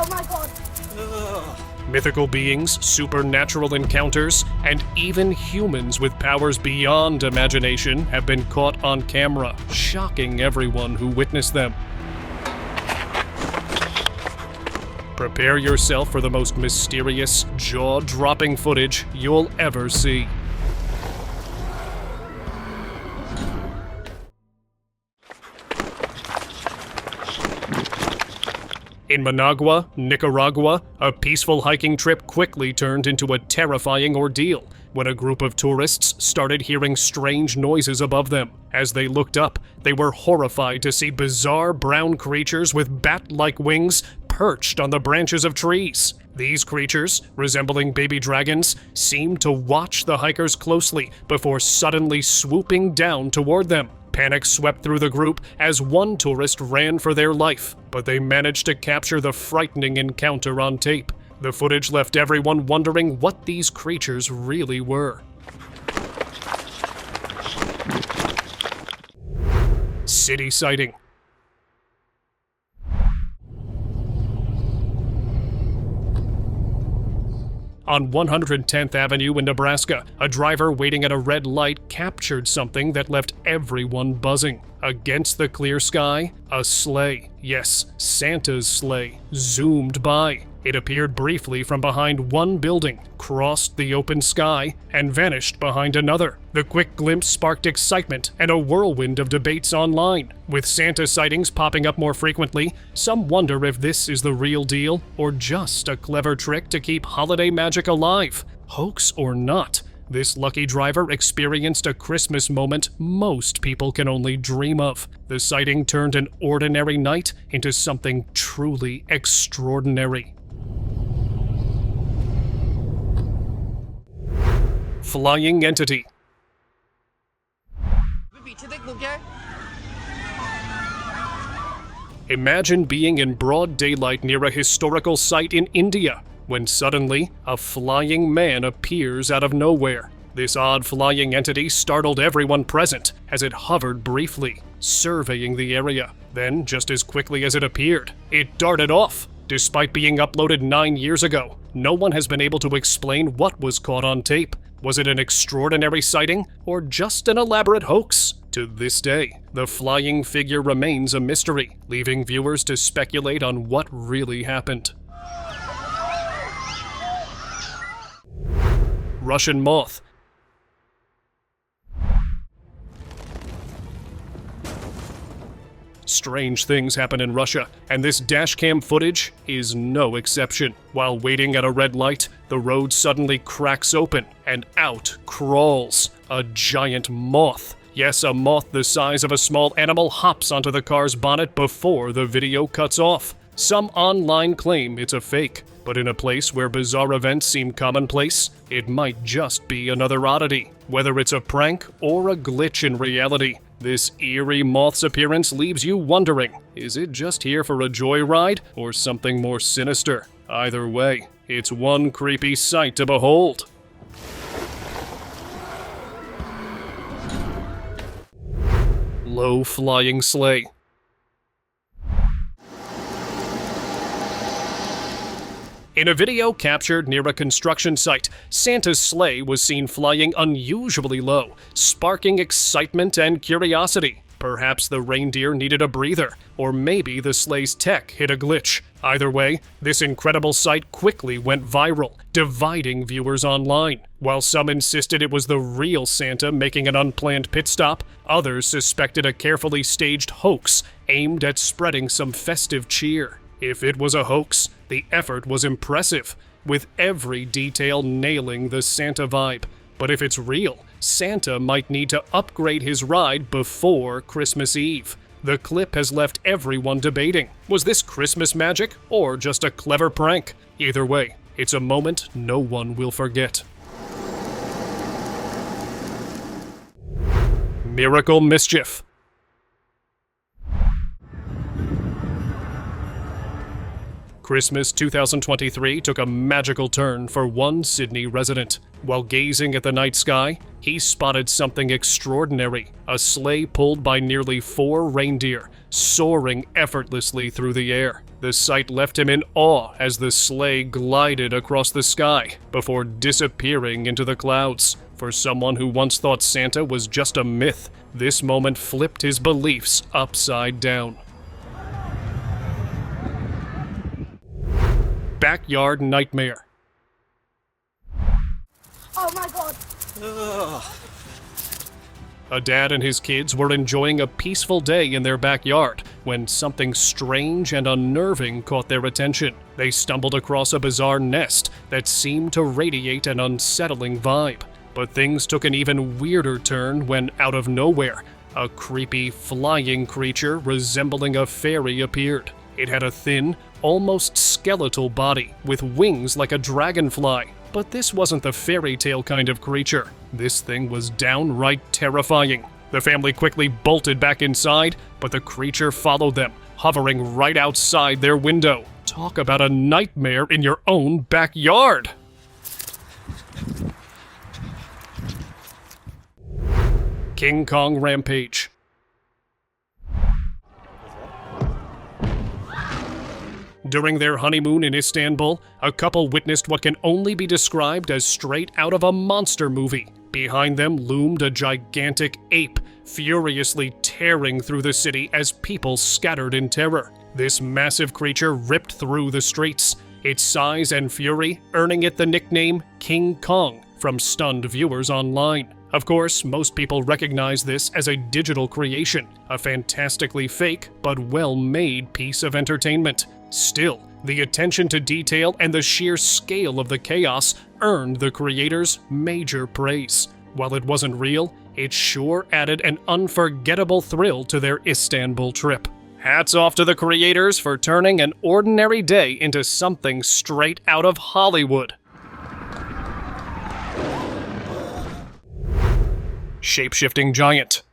Oh my god. Mythical beings, supernatural encounters, and even humans with powers beyond imagination have been caught on camera, shocking everyone who witnessed them. Prepare yourself for the most mysterious, jaw-dropping footage you'll ever see. In Managua, Nicaragua, a peaceful hiking trip quickly turned into a terrifying ordeal when a group of tourists started hearing strange noises above them. As they looked up, they were horrified to see bizarre brown creatures with bat-like wings perched on the branches of trees. These creatures, resembling baby dragons, seemed to watch the hikers closely before suddenly swooping down toward them. Panic swept through the group as one tourist ran for their life, but they managed to capture the frightening encounter on tape. The footage left everyone wondering what these creatures really were. City sighting. On 110th Avenue in Nebraska, a driver waiting at a red light captured something that left everyone buzzing. Against the clear sky, a sleigh, yes, Santa's sleigh, zoomed by. It appeared briefly from behind one building, crossed the open sky, and vanished behind another. The quick glimpse sparked excitement and a whirlwind of debates online. With Santa sightings popping up more frequently, some wonder if this is the real deal or just a clever trick to keep holiday magic alive. Hoax or not, this lucky driver experienced a Christmas moment most people can only dream of. The sighting turned an ordinary night into something truly extraordinary. Flying entity. Imagine being in broad daylight near a historical site in India, when suddenly a flying man appears out of nowhere. This odd flying entity startled everyone present as it hovered briefly, surveying the area. Then, just as quickly as it appeared, it darted off. Despite being uploaded 9 years ago, no one has been able to explain what was caught on tape. Was it an extraordinary sighting, or just an elaborate hoax? To this day, the flying figure remains a mystery, leaving viewers to speculate on what really happened. Russian moth. Strange things happen in Russia, and this dashcam footage is no exception. While waiting at a red light, the road suddenly cracks open, and out crawls a giant moth. Yes, a moth the size of a small animal hops onto the car's bonnet before the video cuts off. Some online claim it's a fake, but in a place where bizarre events seem commonplace, it might just be another oddity. Whether it's a prank or a glitch in reality, this eerie moth's appearance leaves you wondering, is it just here for a joyride or something more sinister? Either way, it's one creepy sight to behold. Low-flying sleigh. In a video captured near a construction site, Santa's sleigh was seen flying unusually low, sparking excitement and curiosity. Perhaps the reindeer needed a breather, or maybe the sleigh's tech hit a glitch. Either way, this incredible sight quickly went viral, dividing viewers online. While some insisted it was the real Santa making an unplanned pit stop, others suspected a carefully staged hoax aimed at spreading some festive cheer. If it was a hoax, the effort was impressive, with every detail nailing the Santa vibe. But if it's real, Santa might need to upgrade his ride before Christmas Eve. The clip has left everyone debating. Was this Christmas magic or just a clever prank? Either way, it's a moment no one will forget. Miracle mischief. Christmas 2023 took a magical turn for one Sydney resident. While gazing at the night sky, he spotted something extraordinary, a sleigh pulled by nearly 4 reindeer, soaring effortlessly through the air. The sight left him in awe as the sleigh glided across the sky before disappearing into the clouds. For someone who once thought Santa was just a myth, this moment flipped his beliefs upside down. Backyard nightmare. Oh my god! A dad and his kids were enjoying a peaceful day in their backyard when something strange and unnerving caught their attention. They stumbled across a bizarre nest that seemed to radiate an unsettling vibe. But things took an even weirder turn when, out of nowhere, a creepy flying creature resembling a fairy appeared. It had a thin, almost skeletal body with wings like a dragonfly. But this wasn't the fairy tale kind of creature. This thing was downright terrifying. The family quickly bolted back inside, but the creature followed them, hovering right outside their window. Talk about a nightmare in your own backyard! King Kong rampage. During their honeymoon in Istanbul, a couple witnessed what can only be described as straight out of a monster movie. Behind them loomed a gigantic ape, furiously tearing through the city as people scattered in terror. This massive creature ripped through the streets, its size and fury earning it the nickname King Kong from stunned viewers online. Of course, most people recognize this as a digital creation, a fantastically fake but well-made piece of entertainment. Still, the attention to detail and the sheer scale of the chaos earned the creators major praise. While it wasn't real, it sure added an unforgettable thrill to their Istanbul trip. Hats off to the creators for turning an ordinary day into something straight out of Hollywood. Shape-shifting giant.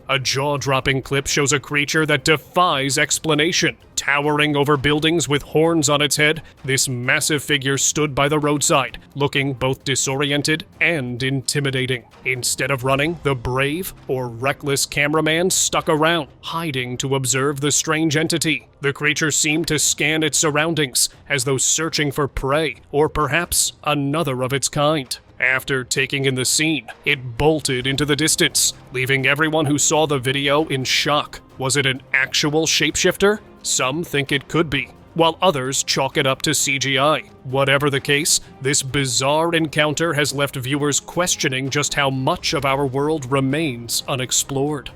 A jaw-dropping clip shows a creature that defies explanation. Towering over buildings with horns on its head, this massive figure stood by the roadside, looking both disoriented and intimidating. Instead of running, the brave or reckless cameraman stuck around, hiding to observe the strange entity. The creature seemed to scan its surroundings, as though searching for prey, or perhaps another of its kind. After taking in the scene, it bolted into the distance, leaving everyone who saw the video in shock. Was it an actual shapeshifter? Some think it could be, while others chalk it up to CGI. Whatever the case, this bizarre encounter has left viewers questioning just how much of our world remains unexplored.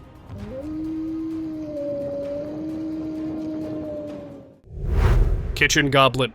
Kitchen goblin.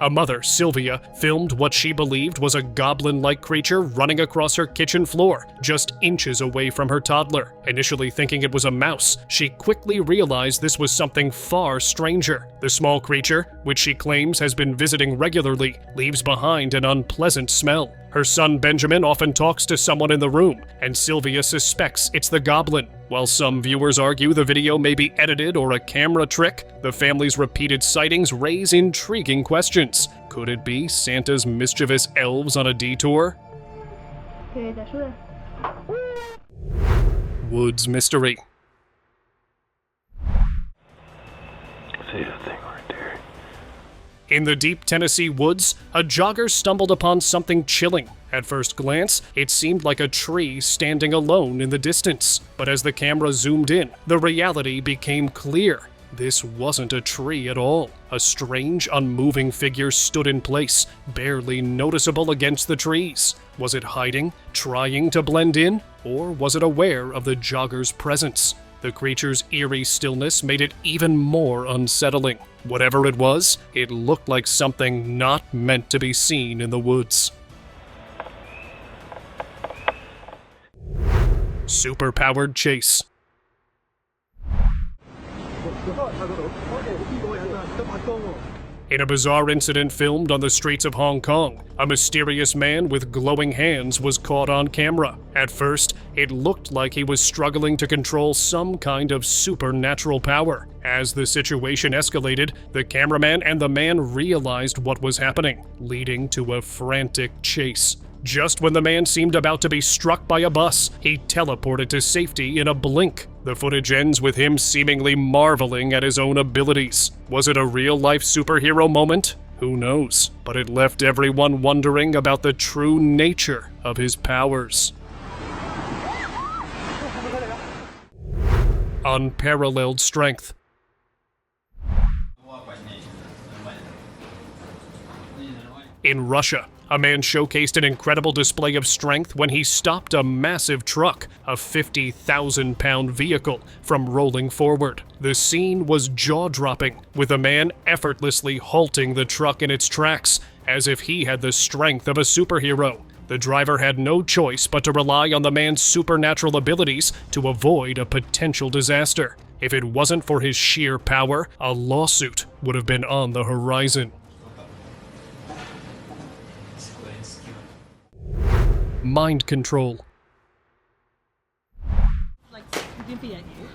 A mother, Sylvia, filmed what she believed was a goblin-like creature running across her kitchen floor, just inches away from her toddler. Initially thinking it was a mouse, she quickly realized this was something far stranger. The small creature, which she claims has been visiting regularly, leaves behind an unpleasant smell. Her son Benjamin often talks to someone in the room, and Sylvia suspects it's the goblin. While some viewers argue the video may be edited or a camera trick, the family's repeated sightings raise intriguing questions. Could it be Santa's mischievous elves on a detour? Woods mystery. See that thing right there? In the deep Tennessee woods, a jogger stumbled upon something chilling. At first glance, it seemed like a tree standing alone in the distance. But as the camera zoomed in, the reality became clear. This wasn't a tree at all. A strange, unmoving figure stood in place, barely noticeable against the trees. Was it hiding, trying to blend in, or was it aware of the jogger's presence? The creature's eerie stillness made it even more unsettling. Whatever it was, it looked like something not meant to be seen in the woods. Superpowered chase. In a bizarre incident filmed on the streets of Hong Kong, a mysterious man with glowing hands was caught on camera. At first, it looked like he was struggling to control some kind of supernatural power. As the situation escalated, the cameraman and the man realized what was happening, leading to a frantic chase. Just when the man seemed about to be struck by a bus, he teleported to safety in a blink. The footage ends with him seemingly marveling at his own abilities. Was it a real-life superhero moment? Who knows? But it left everyone wondering about the true nature of his powers. Unparalleled strength. In Russia, a man showcased an incredible display of strength when he stopped a massive truck, a 50,000-pound vehicle, from rolling forward. The scene was jaw-dropping, with a man effortlessly halting the truck in its tracks, as if he had the strength of a superhero. The driver had no choice but to rely on the man's supernatural abilities to avoid a potential disaster. If it wasn't for his sheer power, a lawsuit would have been on the horizon. Mind control.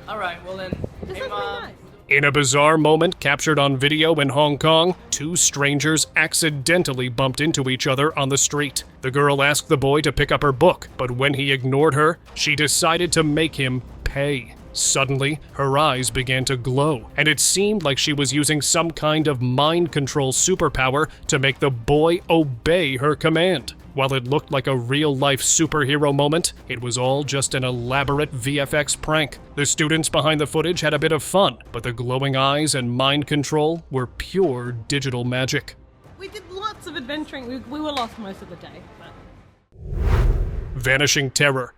Alright, well then, hey Mom. In a bizarre moment captured on video in Hong Kong, two strangers accidentally bumped into each other on the street. The girl asked the boy to pick up her book, but when he ignored her, she decided to make him pay. Suddenly, her eyes began to glow, and it seemed like she was using some kind of mind control superpower to make the boy obey her command. While it looked like a real-life superhero moment, it was all just an elaborate VFX prank. The students behind the footage had a bit of fun, but the glowing eyes and mind control were pure digital magic. We did lots of adventuring. We were lost most of the day. Vanishing terror.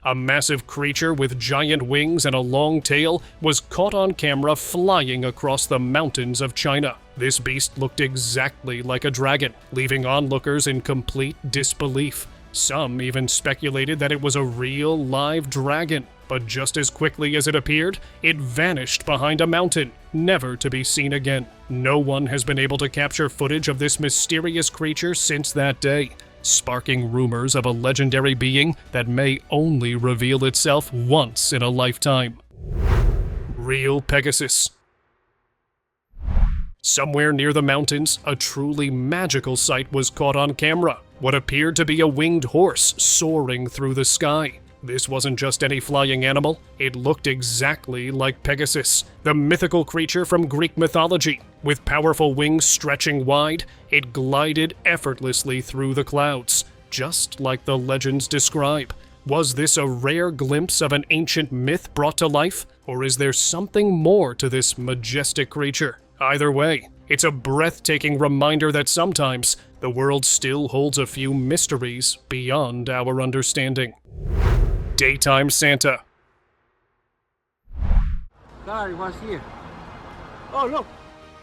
A massive creature with giant wings and a long tail was caught on camera flying across the mountains of China. This beast looked exactly like a dragon, leaving onlookers in complete disbelief. Some even speculated that it was a real live dragon, but just as quickly as it appeared, it vanished behind a mountain, never to be seen again. No one has been able to capture footage of this mysterious creature since that day, sparking rumors of a legendary being that may only reveal itself once in a lifetime. Real Pegasus. Somewhere near the mountains, a truly magical sight was caught on camera. What appeared to be a winged horse soaring through the sky. This wasn't just any flying animal, it looked exactly like Pegasus, the mythical creature from Greek mythology. With powerful wings stretching wide, it glided effortlessly through the clouds, just like the legends describe. Was this a rare glimpse of an ancient myth brought to life, or is there something more to this majestic creature? Either way, it's a breathtaking reminder that sometimes the world still holds a few mysteries beyond our understanding. Daytime Santa. God, what's here? Oh, look!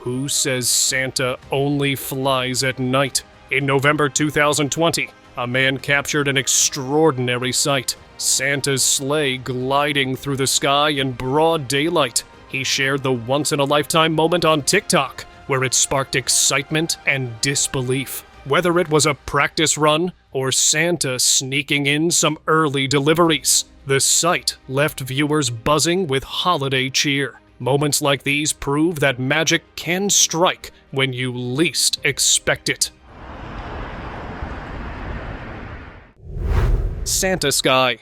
Who says Santa only flies at night? In November 2020, a man captured an extraordinary sight. Santa's sleigh gliding through the sky in broad daylight. He shared the once-in-a-lifetime moment on TikTok, where it sparked excitement and disbelief. Whether it was a practice run or Santa sneaking in some early deliveries, the sight left viewers buzzing with holiday cheer. Moments like these prove that magic can strike when you least expect it. Santa Sky.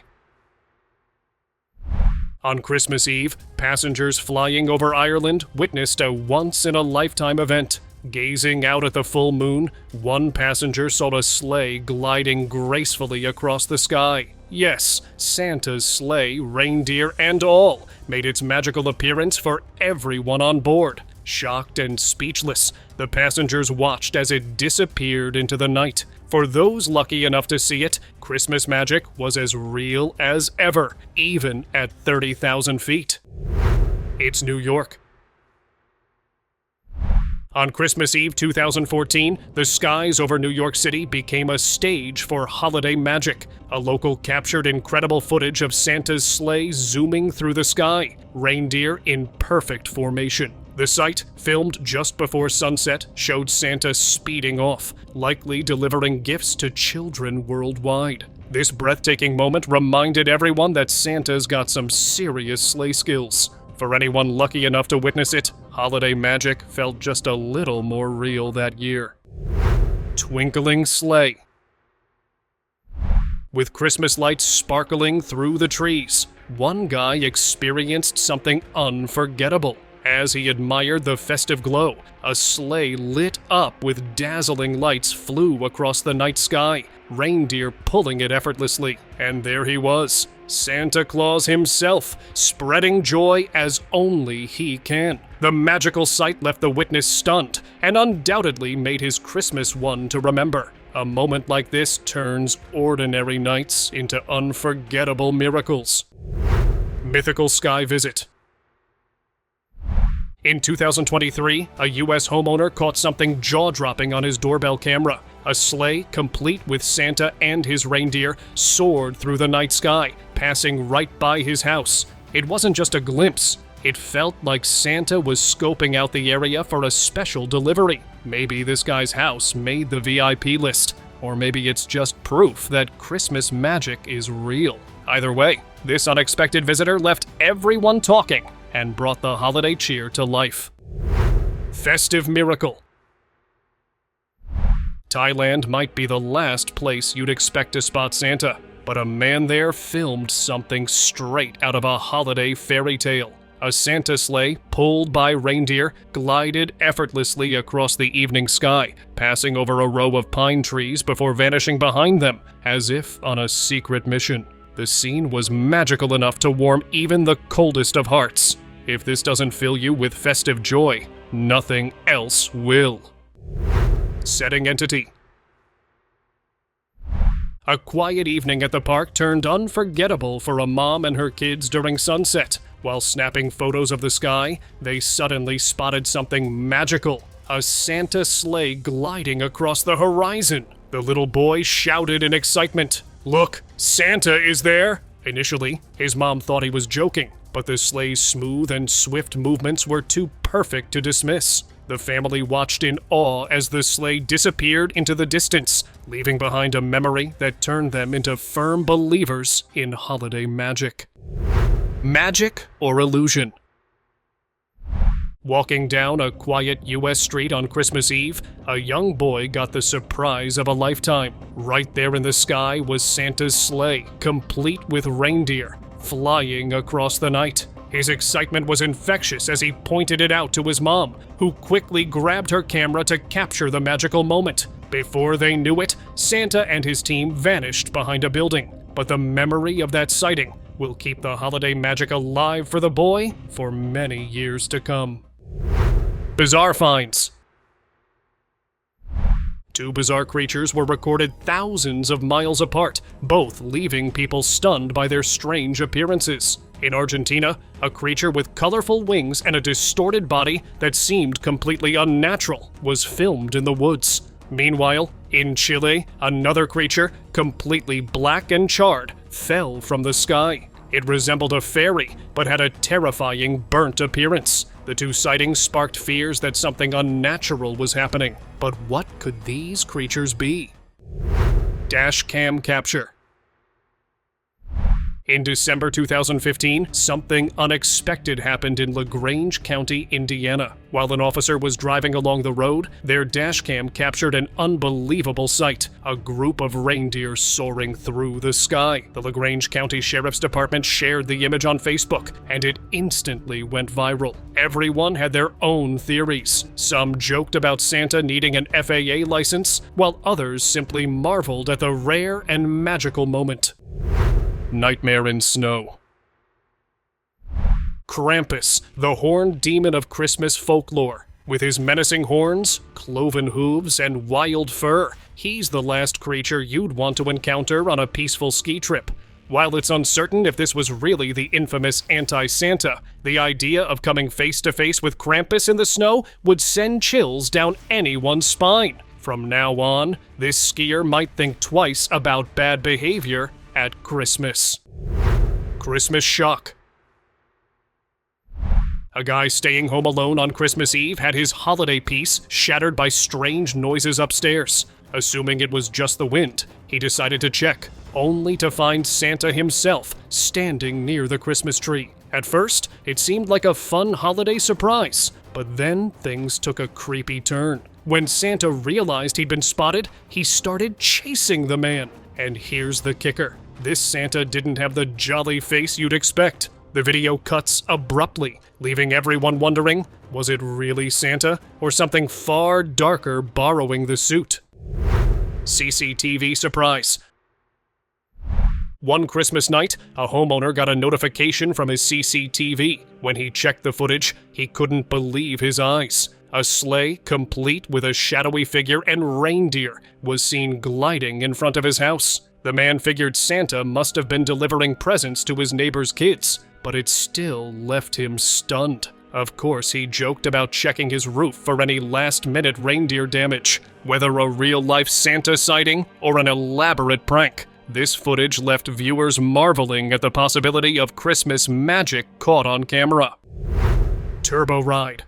On Christmas Eve, passengers flying over Ireland witnessed a once-in-a-lifetime event. Gazing out at the full moon, one passenger saw a sleigh gliding gracefully across the sky. Yes, Santa's sleigh, reindeer and all, made its magical appearance for everyone on board. Shocked and speechless, the passengers watched as it disappeared into the night. For those lucky enough to see it, Christmas magic was as real as ever, even at 30,000 feet. It's New York. On Christmas Eve 2014, the skies over New York City became a stage for holiday magic. A local captured incredible footage of Santa's sleigh zooming through the sky, reindeer in perfect formation. The sight, filmed just before sunset, showed Santa speeding off, likely delivering gifts to children worldwide. This breathtaking moment reminded everyone that Santa's got some serious sleigh skills. For anyone lucky enough to witness it, holiday magic felt just a little more real that year. Twinkling sleigh. With Christmas lights sparkling through the trees, one guy experienced something unforgettable. As he admired the festive glow, a sleigh lit up with dazzling lights flew across the night sky, reindeer pulling it effortlessly. And there he was, Santa Claus himself, spreading joy as only he can. The magical sight left the witness stunned, and undoubtedly made his Christmas one to remember. A moment like this turns ordinary nights into unforgettable miracles. Mythical sky visit. In 2023, a U.S. homeowner caught something jaw-dropping on his doorbell camera. A sleigh, complete with Santa and his reindeer, soared through the night sky, passing right by his house. It wasn't just a glimpse. It felt like Santa was scoping out the area for a special delivery. Maybe this guy's house made the VIP list, or maybe it's just proof that Christmas magic is real. Either way, this unexpected visitor left everyone talking and brought the holiday cheer to life. Festive miracle. Thailand might be the last place you'd expect to spot Santa, but a man there filmed something straight out of a holiday fairy tale. A Santa sleigh, pulled by reindeer, glided effortlessly across the evening sky, passing over a row of pine trees before vanishing behind them, as if on a secret mission. The scene was magical enough to warm even the coldest of hearts. If this doesn't fill you with festive joy, nothing else will. Setting entity. A quiet evening at the park turned unforgettable for a mom and her kids during sunset. While snapping photos of the sky, they suddenly spotted something magical. A Santa sleigh gliding across the horizon. The little boy shouted in excitement, "Look, Santa is there!" Initially, his mom thought he was joking, but the sleigh's smooth and swift movements were too perfect to dismiss. The family watched in awe as the sleigh disappeared into the distance, leaving behind a memory that turned them into firm believers in holiday magic. Magic or illusion? Walking down a quiet U.S. street on Christmas Eve, a young boy got the surprise of a lifetime. Right there in the sky was Santa's sleigh, complete with reindeer, flying across the night. His excitement was infectious as he pointed it out to his mom, who quickly grabbed her camera to capture the magical moment. Before they knew it, Santa and his team vanished behind a building. But the memory of that sighting will keep the holiday magic alive for the boy for many years to come. Bizarre finds. Two bizarre creatures were recorded thousands of miles apart, both leaving people stunned by their strange appearances. In Argentina, a creature with colorful wings and a distorted body that seemed completely unnatural was filmed in the woods. Meanwhile, in Chile, another creature, completely black and charred, fell from the sky. It resembled a fairy, but had a terrifying burnt appearance. The two sightings sparked fears that something unnatural was happening. But what could these creatures be? Dash cam capture. In December 2015, something unexpected happened in LaGrange County, Indiana. While an officer was driving along the road, their dashcam captured an unbelievable sight: a group of reindeer soaring through the sky. The LaGrange County Sheriff's Department shared the image on Facebook, and it instantly went viral. Everyone had their own theories. Some joked about Santa needing an FAA license, while others simply marveled at the rare and magical moment. Nightmare in snow. Krampus, the horned demon of Christmas folklore. With his menacing horns, cloven hooves, and wild fur, he's the last creature you'd want to encounter on a peaceful ski trip. While it's uncertain if this was really the infamous anti-Santa, the idea of coming face-to-face with Krampus in the snow would send chills down anyone's spine. From now on, this skier might think twice about bad behavior at Christmas. Christmas shock. A guy staying home alone on Christmas Eve had his holiday peace shattered by strange noises upstairs. Assuming it was just the wind, he decided to check, only to find Santa himself standing near the Christmas tree. At first, it seemed like a fun holiday surprise, but then things took a creepy turn. When Santa realized he'd been spotted, he started chasing the man. And here's the kicker. This Santa didn't have the jolly face you'd expect. The video cuts abruptly, leaving everyone wondering, was it really Santa, or something far darker borrowing the suit? CCTV surprise. One Christmas night, a homeowner got a notification from his CCTV. When he checked the footage, he couldn't believe his eyes. A sleigh, complete with a shadowy figure and reindeer, was seen gliding in front of his house. The man figured Santa must have been delivering presents to his neighbor's kids, but it still left him stunned. Of course, he joked about checking his roof for any last-minute reindeer damage. Whether a real-life Santa sighting or an elaborate prank, this footage left viewers marveling at the possibility of Christmas magic caught on camera. Turbo ride.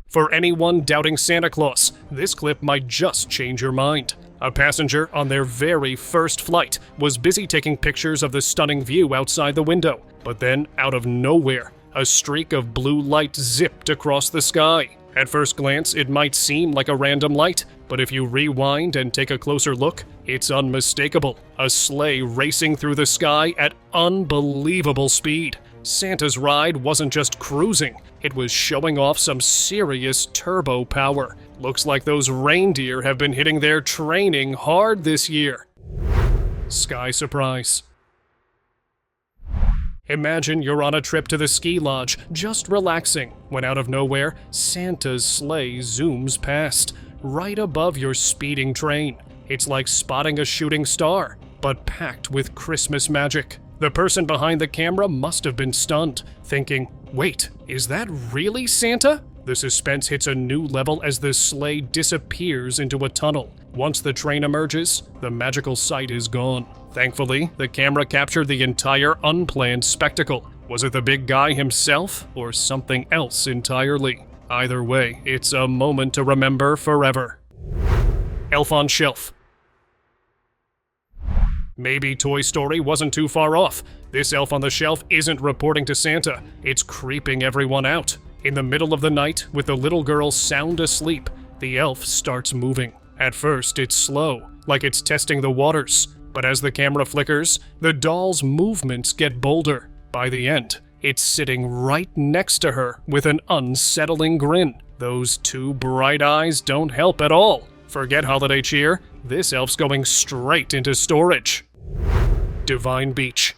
For anyone doubting Santa Claus, this clip might just change your mind. A passenger on their very first flight was busy taking pictures of the stunning view outside the window, but then, out of nowhere, a streak of blue light zipped across the sky. At first glance, it might seem like a random light, but if you rewind and take a closer look, it's unmistakable. A sleigh racing through the sky at unbelievable speed. Santa's ride wasn't just cruising, it was showing off some serious turbo power. Looks like those reindeer have been hitting their training hard this year. Sky surprise. Imagine you're on a trip to the ski lodge, just relaxing, when out of nowhere, Santa's sleigh zooms past, right above your speeding train. It's like spotting a shooting star, but packed with Christmas magic. The person behind the camera must have been stunned, thinking, wait, is that really Santa? The suspense hits a new level as the sleigh disappears into a tunnel. Once the train emerges, the magical sight is gone. Thankfully, the camera captured the entire unplanned spectacle. Was it the big guy himself, or something else entirely? Either way, it's a moment to remember forever. Elf on Shelf. Maybe Toy Story wasn't too far off. This elf on the shelf isn't reporting to Santa, it's creeping everyone out. In the middle of the night, with the little girl sound asleep, the elf starts moving. At first, it's slow, like it's testing the waters. But as the camera flickers, the doll's movements get bolder. By the end, it's sitting right next to her with an unsettling grin. Those two bright eyes don't help at all. Forget holiday cheer, this elf's going straight into storage. Divine Beach.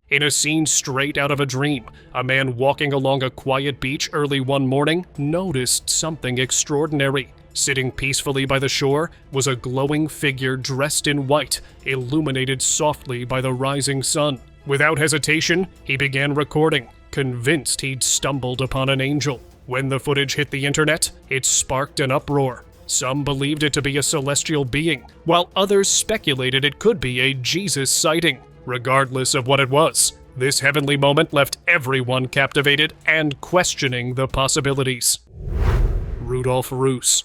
In a scene straight out of a dream, a man walking along a quiet beach early one morning noticed something extraordinary. Sitting peacefully by the shore was a glowing figure dressed in white, illuminated softly by the rising sun. Without hesitation, he began recording, convinced he'd stumbled upon an angel. When the footage hit the internet, it sparked an uproar. Some believed it to be a celestial being, while others speculated it could be a Jesus sighting. Regardless of what it was, this heavenly moment left everyone captivated and questioning the possibilities. Rudolph Roos.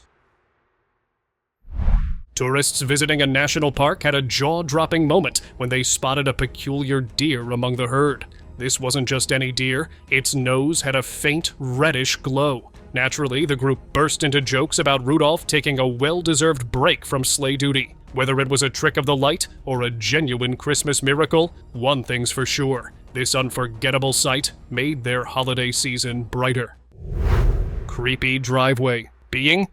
Tourists visiting a national park had a jaw-dropping moment when they spotted a peculiar deer among the herd. This wasn't just any deer, its nose had a faint reddish glow. Naturally, the group burst into jokes about Rudolph taking a well-deserved break from sleigh duty. Whether it was a trick of the light or a genuine Christmas miracle, one thing's for sure, this unforgettable sight made their holiday season brighter. Creepy driveway. Being?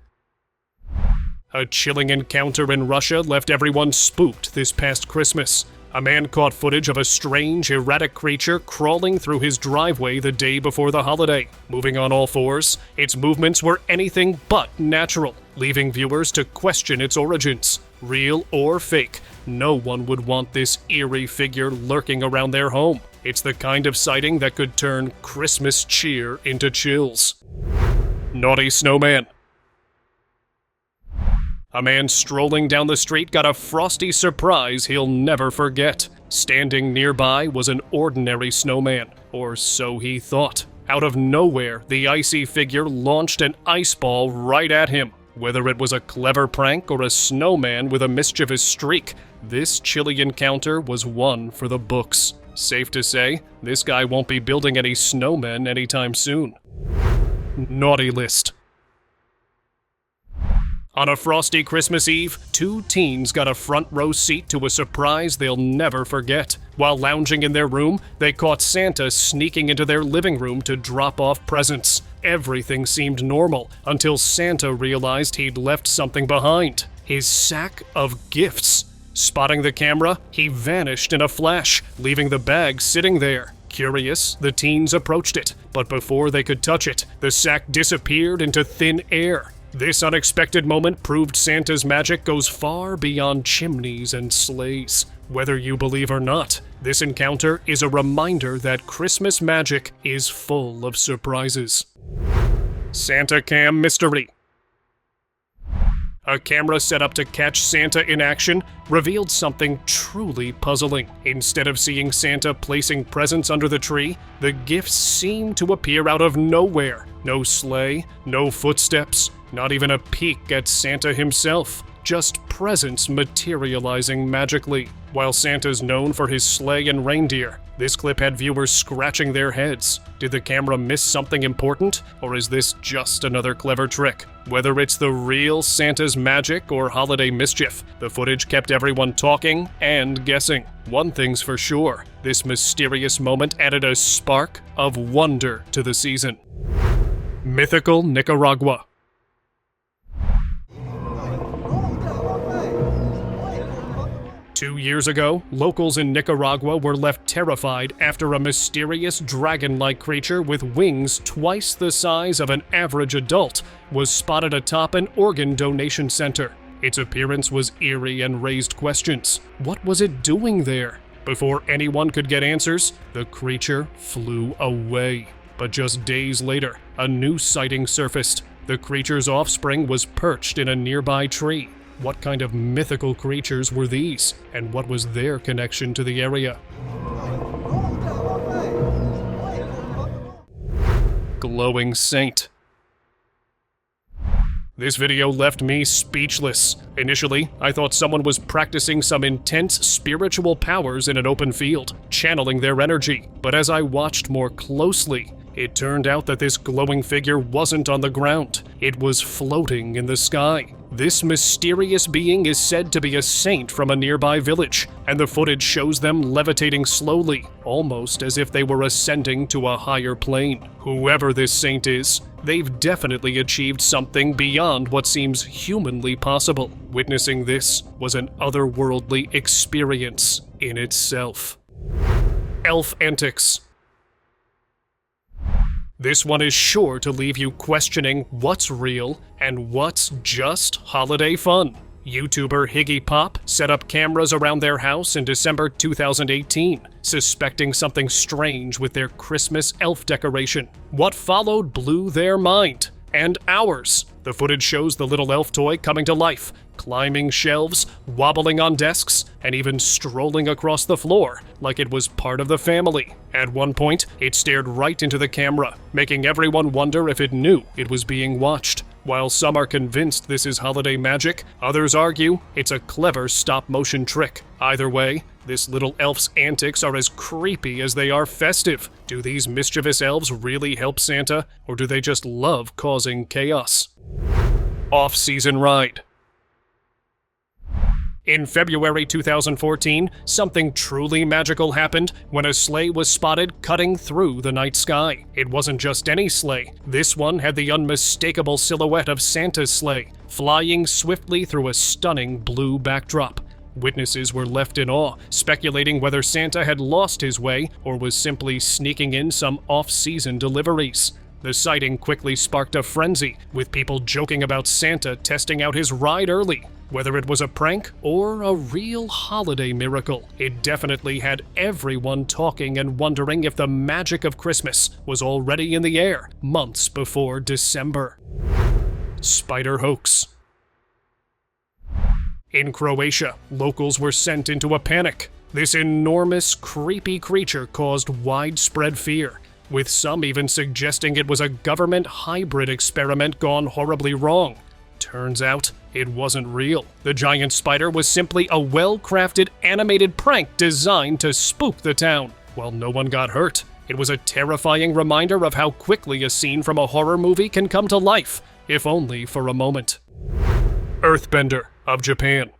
A chilling encounter in Russia left everyone spooked this past Christmas. A man caught footage of a strange, erratic creature crawling through his driveway the day before the holiday. Moving on all fours, its movements were anything but natural, leaving viewers to question its origins. Real or fake, no one would want this eerie figure lurking around their home. It's the kind of sighting that could turn Christmas cheer into chills. Naughty Snowman. A man strolling down the street got a frosty surprise he'll never forget. Standing nearby was an ordinary snowman, or so he thought. Out of nowhere, the icy figure launched an ice ball right at him. Whether it was a clever prank or a snowman with a mischievous streak, this chilly encounter was one for the books. Safe to say, this guy won't be building any snowmen anytime soon. Naughty list. On a frosty Christmas Eve, 2 teens got a front row seat to a surprise they'll never forget. While lounging in their room, they caught Santa sneaking into their living room to drop off presents. Everything seemed normal until Santa realized he'd left something behind: his sack of gifts. Spotting the camera, he vanished in a flash, leaving the bag sitting there. Curious, the teens approached it, but before they could touch it, the sack disappeared into thin air. This unexpected moment proved Santa's magic goes far beyond chimneys and sleighs. Whether you believe or not, this encounter is a reminder that Christmas magic is full of surprises. Santa Cam Mystery. A camera set up to catch Santa in action revealed something truly puzzling. Instead of seeing Santa placing presents under the tree, the gifts seemed to appear out of nowhere. No sleigh, no footsteps, not even a peek at Santa himself. Just presents materializing magically. While Santa's known for his sleigh and reindeer, this clip had viewers scratching their heads. Did the camera miss something important, or is this just another clever trick? Whether it's the real Santa's magic or holiday mischief, the footage kept everyone talking and guessing. One thing's for sure, this mysterious moment added a spark of wonder to the season. Mythical, Nicaragua. 2 years ago, locals in Nicaragua were left terrified after a mysterious dragon-like creature with wings twice the size of an average adult was spotted atop an organ donation center. Its appearance was eerie and raised questions. What was it doing there? Before anyone could get answers, the creature flew away. But just days later, a new sighting surfaced. The creature's offspring was perched in a nearby tree. What kind of mythical creatures were these, and what was their connection to the area? Glowing Saint. This video left me speechless. Initially, I thought someone was practicing some intense spiritual powers in an open field, channeling their energy. But as I watched more closely, it turned out that this glowing figure wasn't on the ground. It was floating in the sky. This mysterious being is said to be a saint from a nearby village, and the footage shows them levitating slowly, almost as if they were ascending to a higher plane. Whoever this saint is, they've definitely achieved something beyond what seems humanly possible. Witnessing this was an otherworldly experience in itself. Elf Antics. This one is sure to leave you questioning what's real and what's just holiday fun. YouTuber Higgy Pop set up cameras around their house in December 2018, suspecting something strange with their Christmas elf decoration. What followed blew their mind, and ours. The footage shows the little elf toy coming to life, climbing shelves, wobbling on desks, and even strolling across the floor like it was part of the family. At one point, it stared right into the camera, making everyone wonder if it knew it was being watched. While some are convinced this is holiday magic, others argue it's a clever stop-motion trick. Either way, this little elf's antics are as creepy as they are festive. Do these mischievous elves really help Santa, or do they just love causing chaos? Off-season ride. In February 2014, something truly magical happened when a sleigh was spotted cutting through the night sky. It wasn't just any sleigh. This one had the unmistakable silhouette of Santa's sleigh, flying swiftly through a stunning blue backdrop. Witnesses were left in awe, speculating whether Santa had lost his way or was simply sneaking in some off-season deliveries. The sighting quickly sparked a frenzy, with people joking about Santa testing out his ride early. Whether it was a prank or a real holiday miracle, it definitely had everyone talking and wondering if the magic of Christmas was already in the air months before December. Spider hoax. In Croatia, locals were sent into a panic. This enormous, creepy creature caused widespread fear, with some even suggesting it was a government hybrid experiment gone horribly wrong. Turns out, it wasn't real. The giant spider was simply a well-crafted animated prank designed to spook the town. While no one got hurt, it was a terrifying reminder of how quickly a scene from a horror movie can come to life, if only for a moment. Earthbender of Japan.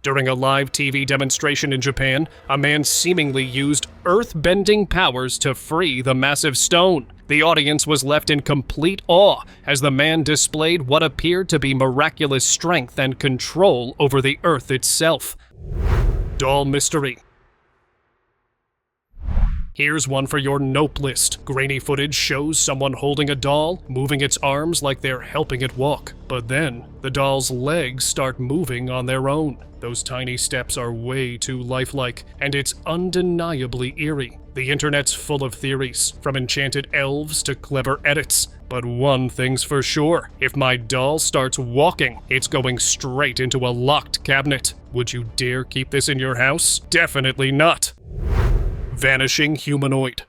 During a live TV demonstration in Japan, a man seemingly used earth-bending powers to free the massive stone. The audience was left in complete awe as the man displayed what appeared to be miraculous strength and control over the earth itself. Doll mystery. Here's one for your nope list. Grainy footage shows someone holding a doll, moving its arms like they're helping it walk. But then, the doll's legs start moving on their own. Those tiny steps are way too lifelike, and it's undeniably eerie. The internet's full of theories, from enchanted elves to clever edits. But one thing's for sure, if my doll starts walking, it's going straight into a locked cabinet. Would you dare keep this in your house? Definitely not. Vanishing humanoid.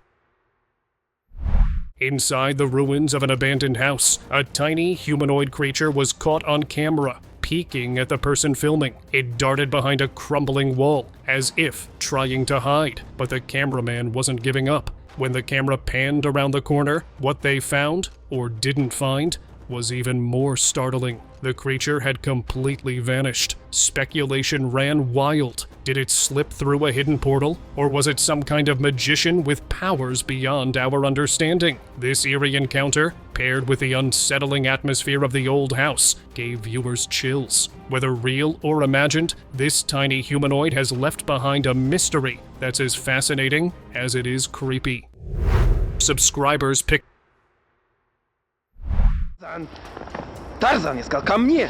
Inside the ruins of an abandoned house, a tiny humanoid creature was caught on camera, peeking at the person filming. It darted behind a crumbling wall, as if trying to hide, but the cameraman wasn't giving up. When the camera panned around the corner, what they found, or didn't find, was even more startling. The creature had completely vanished. Speculation ran wild. Did it slip through a hidden portal? Or was it some kind of magician with powers beyond our understanding? This eerie encounter, paired with the unsettling atmosphere of the old house, gave viewers chills. Whether real or imagined, this tiny humanoid has left behind a mystery that's as fascinating as it is creepy. Subscribers pick Tarzan искал ко мне.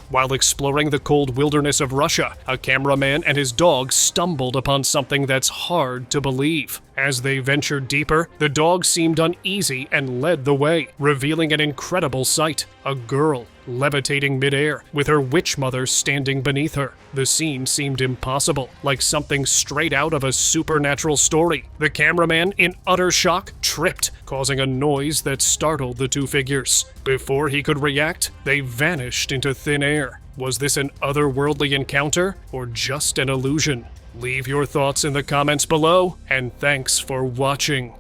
While exploring the cold wilderness of Russia, a cameraman and his dog stumbled upon something that's hard to believe. As they ventured deeper, the dog seemed uneasy and led the way, revealing an incredible sight: a girl levitating midair, with her witch mother standing beneath her. The scene seemed impossible, like something straight out of a supernatural story. The cameraman, in utter shock, tripped, causing a noise that startled the two figures. Before he could react, they vanished into thin air. Was this an otherworldly encounter, or just an illusion? Leave your thoughts in the comments below, and thanks for watching.